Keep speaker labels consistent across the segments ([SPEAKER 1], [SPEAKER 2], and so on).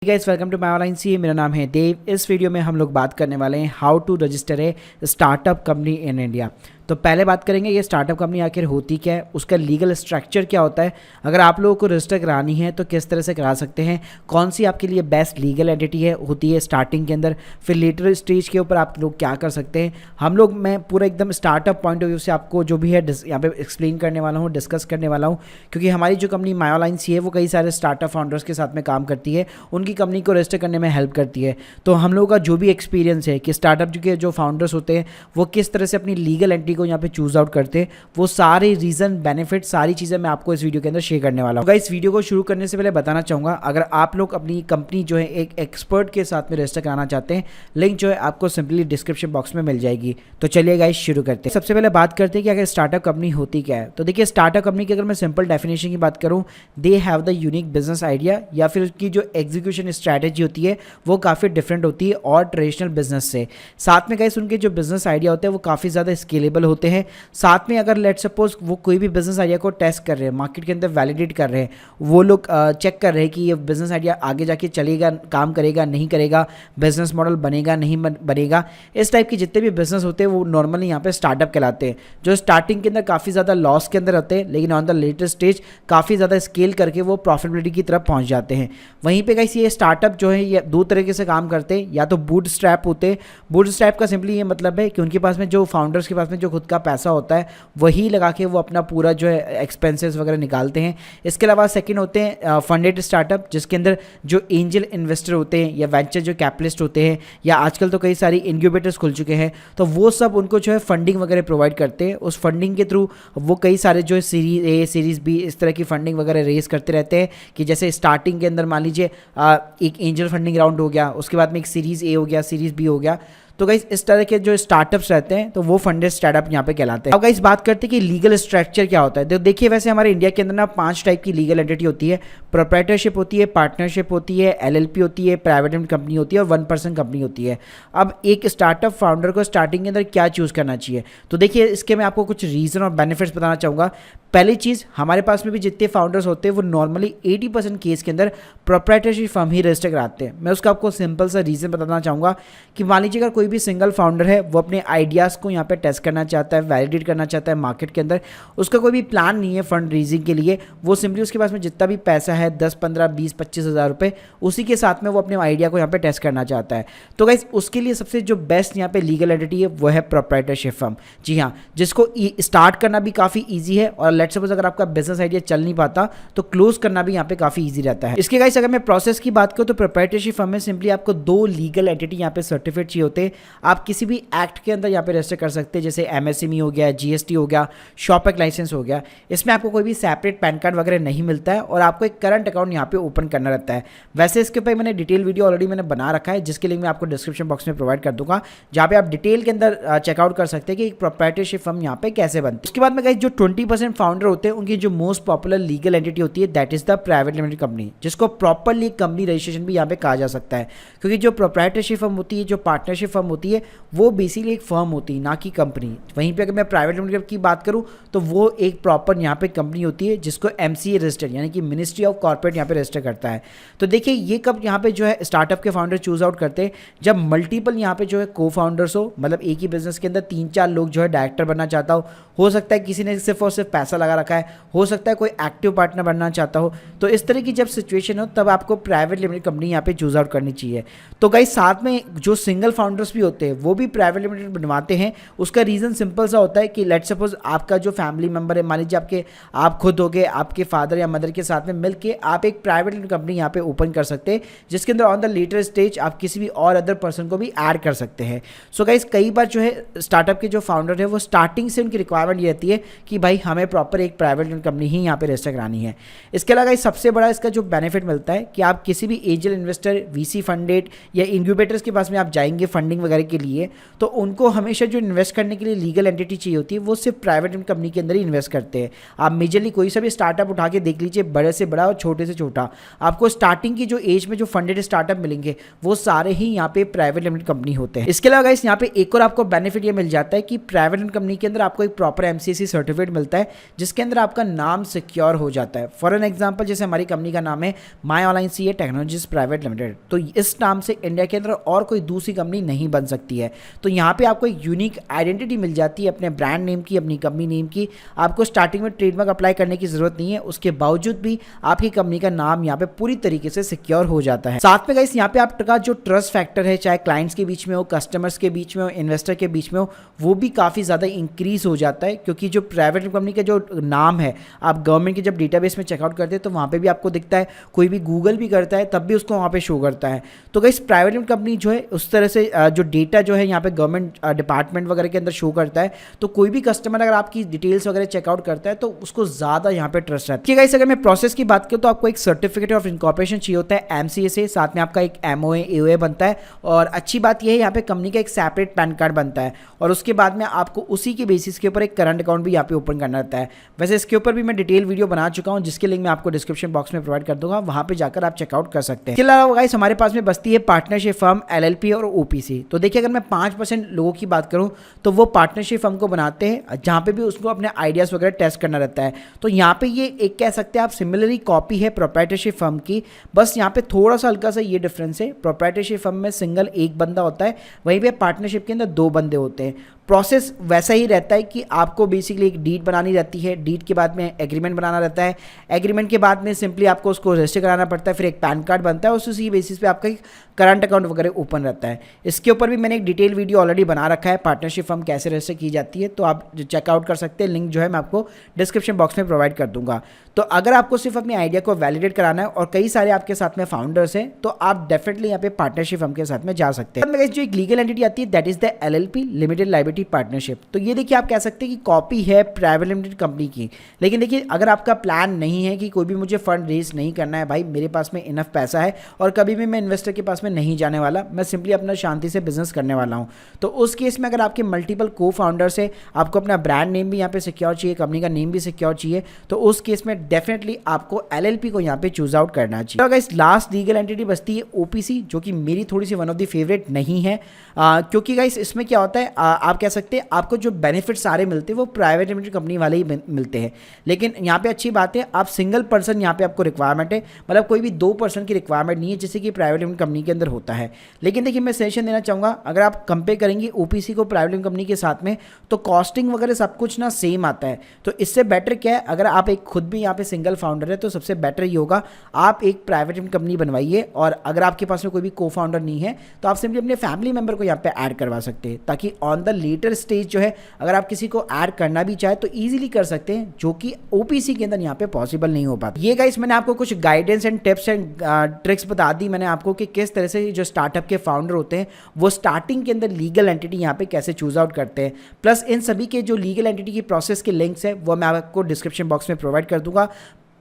[SPEAKER 1] Guys welcome to my online C. मेरा नाम है देव। इस वीडियो में हम लोग बात करने वाले हैं how to register a startup company in India. तो पहले बात करेंगे ये स्टार्टअप कंपनी आखिर होती क्या है, उसका लीगल स्ट्रक्चर क्या होता है, अगर आप लोगों को रजिस्टर करानी है तो किस तरह से करा सकते हैं, कौन सी आपके लिए बेस्ट लीगल एंटिटी है होती है स्टार्टिंग के अंदर, फिर लेटर स्टेज के ऊपर आप लोग क्या कर सकते हैं। मैं पूरा एकदम स्टार्टअप पॉइंट ऑफ व्यू से आपको जो भी है यहाँ पे एक्सप्लेन करने वाला हूँ, डिस्कस करने वाला हूँ, क्योंकि हमारी जो कंपनी माय ऑनलाइन सी है वो कई सारे स्टार्टअप फाउंडर्स के साथ में काम करती है, उनकी कंपनी को रजिस्टर करने में हेल्प करती है। तो हम लोगों का जो भी एक्सपीरियंस है कि स्टार्टअप के जो फाउंडर्स होते हैं वो किस तरह से अपनी लीगल एंटिटी को यहाँ पे चूज आउट करते हैं, वो सारे रीजन बेनिफिट सारी चीज़ें मैं आपको इस वीडियो के अंदर शेयर करने वाला हूँ। गाइस वीडियो को शुरू करने से पहले बताना चाहूँगा, अगर आप लोग अपनी कंपनी जो है एक एक्सपर्ट के साथ में रजिस्टर कराना चाहते हैं, लिंक जो है आपको सिंपली डिस्क्रिप्शन बॉक्स में मिल जाएगी। तो चलिए गाइस शुरू करते हैं। सबसे पहले बात करते हैं कि अगर स्टार्टअप कंपनी होती क्या है। तो देखिए स्टार्टअप कंपनी की अगर मैं सिंपल डेफिनेशन की बात करूँ, they have the unique business idea, या फिर उसकी जो एग्जीक्यूशन स्ट्रैटेजी होती है वो काफ़ी डिफरेंट होती है और ट्रेडिशनल बिजनेस से। साथ में गाइस उनके जो बिजनेस आइडिया होते हैं वो काफ़ी ज़्यादा स्केलेबल होते हैं। साथ में अगर लेट सपोज वो कोई भी बिजनेस आइडिया को टेस्ट कर रहे हैं, मार्केट के अंदर वैलिडेट कर रहे हैं, वो लोग चेक कर रहे हैं कि ये बिजनेस आइडिया आगे जाके चलेगा, काम करेगा नहीं करेगा, बिजनेस मॉडल बनेगा नहीं बनेगा, इस टाइप के जितने भी बिजनेस होते हैं वो नॉर्मली यहाँ पे स्टार्टअप कहलाते हैं, जो स्टार्टिंग के अंदर काफ़ी ज़्यादा लॉस के अंदर रहते हैं, लेकिन ऑन द लेटर स्टेज काफ़ी ज़्यादा स्केल करके वो प्रॉफिटेबिलिटी की तरफ पहुँच जाते हैं। वहीं पे गाइस ये स्टार्टअप जो है ये दो तरीके से काम करते हैं, या तो बूट स्ट्रैप होते हैं। बूट स्ट्रैप का सिंपली ये मतलब है कि उनके पास में जो फाउंडर्स के पास में जो खुद का पैसा होता है वही लगा के वो अपना पूरा जो है एक्सपेंसेस वगैरह निकालते हैं। इसके अलावा सेकंड होते हैं फंडेड स्टार्टअप, जिसके अंदर जो एंजल इन्वेस्टर होते हैं या वेंचर जो कैपिटलिस्ट होते हैं, या आजकल तो कई सारी इनक्यूबेटर्स खुल चुके हैं, तो वो सब उनको जो है फंडिंग वगैरह प्रोवाइड करते हैं। उस फंडिंग के थ्रू वो कई सारे जो है सीरीज ए सीरीज बी इस तरह की फंडिंग वगैरह रेज करते रहते हैं, कि जैसे स्टार्टिंग के अंदर मान लीजिए एक एंजल फंडिंग राउंड हो गया, उसके बाद में एक सीरीज ए हो गया, सीरीज बी हो गया। तो गाइस इस तरह के जो स्टार्टअप्स रहते हैं तो वो फंडेड स्टार्टअप यहाँ पे कहलाते हैं। अब गाइस बात करते हैं कि लीगल स्ट्रक्चर क्या होता है। तो देखिए वैसे हमारे इंडिया के अंदर ना 5 टाइप की लीगल एंटिटी होती है। प्रोप्राइटरशिप होती है, पार्टनरशिप होती है, एलएलपी होती है, प्राइवेट लिमिटेड कंपनी होती है और 1 पर्सन कंपनी होती है। अब एक स्टार्टअप फाउंडर को स्टार्टिंग के अंदर क्या चूज़ करना चाहिए, तो देखिए इसके मैं आपको कुछ रीज़न और बेनिफिट्स बताना चाहूँगा। पहली चीज़, हमारे पास में भी जितने फाउंडर्स होते हैं वो नॉर्मली 80% केस के अंदर प्रोप्राइटरशिप फर्म ही रजिस्टर कराते हैं। मैं उसका आपको सिंपल सा रीज़न बताना चाहूँगा कि मान लीजिए अगर कोई भी सिंगल फाउंडर है, वो अपने आइडियाज़ को यहाँ पे टेस्ट करना चाहता है, वैलिडेट करना चाहता है मार्केट के अंदर, उसका कोई भी प्लान नहीं है फंड रेजिंग के लिए, वो सिंपली उसके पास में जितना भी पैसा है 10, 15, 20, 25 हज़ार रुपये, उसी के साथ में वो अपने आइडिया को यहाँ पे टेस्ट करना चाहता है। तो गाइस उसके लिए सबसे जो बेस्ट यहाँ पे लीगल एंटिटी है वो है प्रोप्राइटरशिप फर्म। जी हाँ, जिसको स्टार्ट करना भी काफ़ी ईजी है, और लेट्स सपोज अगर आपका बिजनेस आइडिया चल नहीं पाता तो क्लोज करना भी यहाँ पे काफ़ी ईजी रहता है। इसके गाइस अगर मैं प्रोसेस की बात करूँ तो प्रोप्राइटरशिप फर्म में सिंपली आपको 2 लीगल एंटिटी यहाँ पे सर्टिफिकेट चाहिए होते हैं। आप किसी भी एक्ट के अंदर यहाँ पे रजिस्टर कर सकते हैं, जैसे एमएसएमई हो गया, जीएसटी हो गया, शॉप एक्ट लाइसेंस हो गया। इसमें आपको कोई भी सेपरेट पैन कार्ड वगैरह नहीं मिलता है, और आपको एक करंट अकाउंट यहाँ पे ओपन करना रहता है। वैसे इसके ऊपर मैंने डिटेल वीडियो ऑलरेडी मैंने बना रखा है, जिसके लिंक मैं आपको डिस्क्रिप्शन बॉक्स में प्रोवाइड कर दूंगा, जहाँ पे आप डिटेल के अंदर चेकआउट कर सकते हैं कि एक प्रोप्राइटरशिप फर्म यहाँ पे कैसे बनती है। उसके बाद में गाइस जो 20% फाउंडर होते हैं उनकी जो मोस्ट पॉपुलर लीगल एंटिटी होती है that is the private limited company, जिसको प्रॉपरली कंपनी रजिस्ट्रेशन भी यहाँ पे कहा जा सकता है। क्योंकि जो प्रोप्राइटरशिप फर्म होती है, जो पार्टनरशिप फर्म होती है, वो बेसिकली एक फर्म होती है, ना कि कंपनी। वहीं पे अगर मैं प्राइवेट लिमिटेड की बात करूँ तो वो एक प्रॉपर यहाँ पे कंपनी होती है, जिसको एमसीए रजिस्टर्ड यानी कि मिनिस्ट्री ऑफ कॉर्पोरेट यहाँ पे रजिस्टर करता है। तो देखिए ये कब यहाँ पे जो है स्टार्टअप के फाउंडर चूज आउट करते हैं, जब मल्टीपल यहाँ पे जो है को फाउंडर्स हो, मतलब एक ही बिजनेस के अंदर 3-4 लोग जो है डायरेक्टर बनना चाहता हो सकता है किसी ने सिर्फ और सिर्फ पैसा लगा रखा है, हो सकता है कोई एक्टिव पार्टनर बनना चाहता हो। तो इस तरह की जब सिचुएशन हो तब आपको प्राइवेट लिमिटेड कंपनी यहाँ पे चूज आउट करनी चाहिए। तो गाइस साथ में जो सिंगल फाउंडर्स भी होते हैं वो भी प्राइवेट लिमिटेड बनवाते हैं। उसका रीज़न सिंपल सा होता है कि लेट सपोज आपका जो फैमिली मेंबर है, मान लीजिए आप खुद हो गए, आपके फादर या मदर के साथ में मिलके आप एक प्राइवेट लिमिटेड कंपनी यहाँ पे ओपन कर सकते हैं, जिसके अंदर ऑन द लेटर स्टेज आप किसी भी और अदर पर्सन को भी ऐड कर सकते हैं। सो गाइस कई बार जो है स्टार्टअप के जो फाउंडर है वो स्टार्टिंग से उनकी रिक्वायरमेंट ये रहती है कि भाई हमें प्रॉपर एक प्राइवेट लिमिटेड कंपनी ही यहाँ पे रजिस्टर करानी है। इसके अलावा गाइस सबसे बड़ा इसका जो बेनिफिट मिलता है कि आप किसी भी एंजल इन्वेस्टर, वीसी फंडेड या इनक्यूबेटर्स के पास में आप जाएंगे फंडिंग फंडिंग वगैरह के लिए, तो उनको हमेशा जो इन्वेस्ट करने के लिए लीगल एंटिटी चाहिए होती है वो सिर्फ प्राइवेट लिमिटेड कंपनी के अंदर ही इन्वेस्ट करते हैं। आप मेजरली कोई सा भी स्टार्टअप उठा के देख लीजिए, बड़े से बड़ा और छोटे से छोटा, आपको स्टार्टिंग की जो एज में जो फंडेड स्टार्टअप मिलेंगे वो सारे ही यहाँ पे प्राइवेट लिमिटेड कंपनी होते हैं। इसके अलावा गाइस यहाँ पे एक और आपको बेनिफिट ये मिल जाता है कि प्राइवेट लिमिटेड कंपनी के अंदर आपको एक प्रॉपर एमसीएसी सर्टिफिकेट मिलता है जिसके अंदर आपका नाम सिक्योर हो जाता है। फॉर एन एग्जाम्पल, जैसे हमारी कंपनी का नाम है my online CA technologies private limited, तो इस नाम से इंडिया के अंदर और कोई दूसरी कंपनी नहीं बन सकती है। तो यहाँ पे आपको एक यूनिक आइडेंटिटी मिल जाती है अपने ब्रांड नेम की, अपनी कंपनी नेम की। आपको स्टार्टिंग में ट्रेडमार्क अप्लाई करने की जरूरत नहीं है, उसके बावजूद भी आपकी कंपनी का नाम यहाँ पे पूरी तरीके से सिक्योर हो जाता है। साथ में गाइस यहाँ पे आपका जो ट्रस्ट फैक्टर है, चाहे क्लाइंट्स के बीच में हो, कस्टमर्स के बीच में हो, इन्वेस्टर के बीच में हो, वो भी काफ़ी ज़्यादा इंक्रीज हो जाता है, क्योंकि जो प्राइवेट कंपनी का जो नाम है आप गवर्नमेंट के जब डेटाबेस में चेकआउट करते हैं तो वहाँ पे भी आपको दिखता है, कोई भी गूगल भी करता है तब भी उसको वहाँ पे शो करता है। तो गाइस प्राइवेट लिमिटेड कंपनी जो है उस तरह से जो डेटा जो है यहाँ पे गवर्नमेंट डिपार्टमेंट वगैरह के अंदर शो करता है, तो कोई भी कस्टमर अगर आपकी डिटेल्स वगैरह चेकआउट करता है तो उसको ज़्यादा यहाँ पे ट्रस्ट रहता है। गाइस अगर मैं प्रोसेस की बात करूँ तो आपको एक सर्टिफिकेट ऑफ इनकॉर्पोरेशन चाहिए होता है एमसीए से, साथ में आपका एक एमओए एओए बनता है, और अच्छी बात यह है यहाँ पे कंपनी का एक सेपरेट पैन कार्ड बनता है, और उसके बाद में आपको उसी के बेसिस के ऊपर एक करंट अकाउंट भी यहाँ पे ओपन करना रहता है। वैसे इसके ऊपर भी मैं डिटेल वीडियो बना चुका हूँ जिसके लिंक मैं आपको डिस्क्रिप्शन बॉक्स में प्रोवाइड कर दूंगा, वहाँ पे जाकर आप चेकआउट कर सकते हैं। इसके अलावा गाइस हमारे पास में बसती है पार्टनरशिप फर्म, एलएलपी और ओपीसी। तो देखिए अगर मैं 5% लोगों की बात करूँ तो वो पार्टनरशिप फर्म को बनाते हैं जहाँ पे भी उसको अपने आइडियाज़ वगैरह टेस्ट करना रहता है। तो यहाँ पे ये एक कह सकते हैं आप सिमिलरली कॉपी है प्रोप्राइटरशिप फर्म की, बस यहाँ पे थोड़ा सा हल्का सा ये डिफरेंस है, प्रोप्राइटरशिप फर्म में सिंगल एक बंदा होता है, वहीं पे पार्टनरशिप के अंदर 2 बंदे होते हैं। प्रोसेस वैसा ही रहता है कि आपको बेसिकली एक डीड बनानी रहती है, डीड के बाद में एग्रीमेंट बनाना रहता है, एग्रीमेंट के बाद में सिंपली आपको उसको रजिस्टर कराना पड़ता है, फिर एक पैन कार्ड बनता है, उसी बेसिस पे आपका एक करंट अकाउंट वगैरह ओपन रहता है। इसके ऊपर भी मैंने एक डिटेल वीडियो ऑलरेडी बना रखा है, पार्टनरशिप फर्म कैसे रजिस्टर की जाती है, तो आप चेकआउट कर सकते हैं, लिंक जो है मैं आपको डिस्क्रिप्शन बॉक्स में प्रोवाइड कर दूंगा। तो अगर आपको सिर्फ अपनी आइडिया को वैलिडेट कराना है और कई सारे आपके साथ में फाउंडर्स हैं तो आप डेफिनेटली यहाँ पे पार्टनरशिप फर्म के साथ में जा सकते हैं। जो एक लीगल एंटिटी आती है that is the LLP, limited liability partnership. तो ये देखिए आप कह सकते हैं कि कॉपी है प्राइवेट लिमिटेड कंपनी की, लेकिन देखिए अगर आपका प्लान नहीं है कि कोई भी मुझे फंड रेज नहीं करना है, भाई मेरे पास में इनफ पैसा है और कभी भी मैं इन्वेस्टर के पास में नहीं जाने वाला, मैं सिंपली अपना शांति से बिजनेस करने वाला हूँ, तो उस केस में अगर आपके मल्टीपल को फाउंडर्स है, आपको अपना ब्रांड नेम भी यहाँ पे सिक्योर चाहिए, कंपनी का नेम भी सिक्योर चाहिए, तो उस केस में डेफिनेटली आपको एलएलपी को यहाँ पे चूज आउट करना चाहिए। तो गाइस लास्ट लीगल एंटिटी बचती है ओपीसी, जो कि मेरी थोड़ी सी वन ऑफ द फेवरेट नहीं है, क्योंकि गाइस इसमें क्या होता है, आप कह सकते हैं आपको जो बेनिफिट सारे मिलते हैं वो प्राइवेट लिमिटेड कंपनी वाले ही मिलते हैं, लेकिन यहाँ पे अच्छी बात है आप सिंगल पर्सन यहाँ पे आपको रिक्वायरमेंट है, मतलब कोई भी 2 पर्सन की रिक्वायरमेंट नहीं है जैसे कि प्राइवेट लिमिटेड कंपनी के अंदर होता है। लेकिन देखिए मैं सजेशन देना चाहूँगा, अगर आप कंपेयर करेंगे ओपीसी को प्राइवेट लिमिटेड कंपनी के साथ में तो कॉस्टिंग वगैरह सब कुछ ना सेम आता है, तो इससे बेटर क्या है, अगर आप एक खुद भी यहाँ पे सिंगल फाउंडर है तो सबसे बेटर ये होगा आप एक प्राइवेट लिमिटेड कंपनी बनवाइए, और अगर आपके पास में कोई भी को फाउंडर नहीं है तो आप सिंपली अपने फैमिली मेंबर को यहाँ पे ऐड करवा सकते हैं, ताकि ऑन द लेटर स्टेज जो है अगर आप किसी को ऐड करना भी चाहे तो इजीली कर सकते हैं, जो कि ओपीसी के अंदर यहाँ पे पॉसिबल नहीं हो पाता। ये गाइस मैंने आपको कुछ guidance and tips and tricks बता दी मैंने आपको कि किस तरह से जो स्टार्टअप के फाउंडर होते हैं वो स्टार्टिंग के अंदर लीगल एंटिटी यहाँ पे कैसे चूज आउट करते हैं, प्लस इन सभी के जो लीगल एंटिटी की प्रोसेस के लिंक्स है वो मैं आपको डिस्क्रिप्शन बॉक्स में प्रोवाइड कर दूंगा।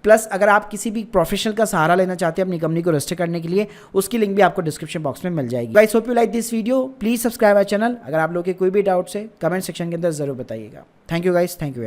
[SPEAKER 1] प्लस अगर आप किसी भी प्रोफेशनल का सहारा लेना चाहते हैं अपनी कंपनी को रजिस्टर करने के लिए, उसकी लिंक भी आपको डिस्क्रिप्शन बॉक्स में मिल जाएगी। Guys hope you like this video, please subscribe our channel. अगर आप लोगों के कोई भी डाउट्स है कमेंट सेक्शन के अंदर जरूर बताइएगा। Thank you guys, thank you.